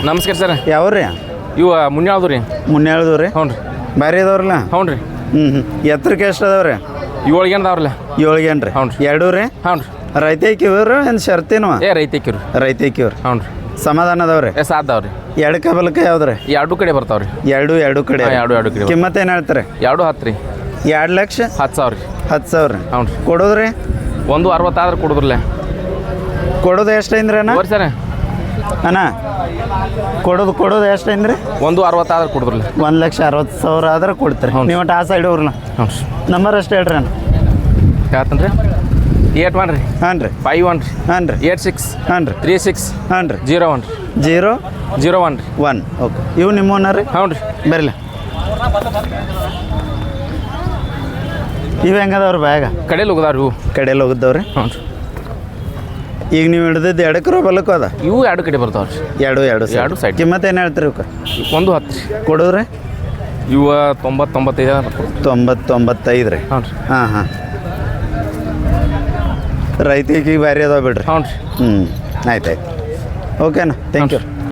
ನಮಸ್ಕಾರ ಸರ್. ಯಾವ್ರಿ ಇವು ಮುನ್ಯಾಳ್ದು ರೀ. ಮುನ್ನೇಳ್ದು ರೀ. ಹ್ಞೂ ರೀ. ಬ್ಯಾರೆ ಇದಾವ್ರಲ್ಲ. ಹ್ಞೂ ರೀ. ಎತ್ತರಕ್ಕೆ ಎಷ್ಟು ಅದಾವ್ರಿ? 7 ಗೇನ್ ಅದಾವ್ರಲ್ಲ. 7 ಗೇನ್ ರೀ. ಹ್ಞೂ ರೀ. ಎರಡು ರೀ. ಹ್ಞೂ ರೀ. ರೈತೈಕಿವ್ರು ಏನು ಶರ್ತಿನವ? ರೈತಕ್ಕಿವ್ರಿ. ರೈತೈಕಿವ್ರಿ. ಹ್ಞೂ ರೀ. ಸಮಾಧಾನ ಅದಾವ್ರಿ? ಸಾಧ್ದಾವ್ರಿ. ಎಡಕ ಬಲಕ ಯಾವ್ದ್ರಿ? ಎರಡು ಕಡೆ ಬರ್ತಾವ್ರಿ. ಎರಡು ಕಡೆ. ಎರಡು ಕಡೆ. ಕಿಮ್ಮತ್ತು ಏನು ಹೇಳ್ತಾರೆ? 2.10 ರೀ. 2,10,000 ರೀ. 10,000 ರೀ. ಹ್ಞೂ ರೀ. ಕೊಡೋದ್ರಿ? 1.60 ಆದ್ರೆ ಕೊಡುದ್ರಲ್ಲ. ಕೊಡೋದು ಎಷ್ಟೈಂದ್ರಿ ಅಣ್ಣ? ಸರ್ ಅಣ್ಣ ಕೊಡೋದು ಎಷ್ಟೈಂದ್ರಿ? 1.60 ಆದ್ರೆ ಕೊಡುದ್ರಲ್ಲ. 1,60,000 ಆದ್ರೆ ಕೊಡ್ತೀರಿ. ನೀವು ಆ ಸೈಡ್ ಹೋಗ್ರಲ್ಲ. ಹ್ಞೂ ರೀ. ನಂಬರ್ ಅಷ್ಟು ಹೇಳ್ರಿ ಅಣ್ಣ. ಹೇಳ್ತಾನೆ ರೀ. 81 ರೀ. ಹಾಂ ರೀ. 51 ರೀ. ಹಾಂ ರೀ. 86 ಹಾಂ ರೀ. 36 ಹಾಂ ರೀ. 01 ರೀ. 001 ರೀ. 1 ಓಕೆ. ಇವು ನಿಮ್ಮವನ್ನ ರೀ? ಹ್ಞೂ ರೀ. ಬರಲ್ಲ. ಇವು ಹೆಂಗದವ್ರಿ ಬ್ಯಾಗ? ಕಡೆಯಲ್ಲಿ ಹೋಗದಾವ್ರಿ ಇವು. ಕಡೆಯಲ್ಲಿ ಹೋಗಿದ್ದವ್ರಿ. ಹ್ಞೂ ರೀ. ಈಗ ನೀವು ಹಿಡಿದಿದ್ದು ಎಡಕ್ಕೆ ಬಲಕ್ಕೂ ಅದ? ಇವು 2 ಕಡೆ ಬರ್ತಾವ್ರಿ. ಎರಡು side. ಕಿಮ್ಮತ್ತು ಏನು ಹೇಳ್ತೀರಿ ಇವಕ್ಕೆ? 1.10 ರೀ. ಕೊಡೋದ್ರಿ? ಇವು 90-95 95 ರೀ. ಹ್ಞೂ ರೀ. ಹಾಂ ರೈತಿಗೆ ಬ್ಯಾರೆ ಅದಾವ ಬಿಡ್ರಿ. ಹ್ಞೂ ರೀ. ಆಯ್ತು ಓಕೆನಾ. Thank you.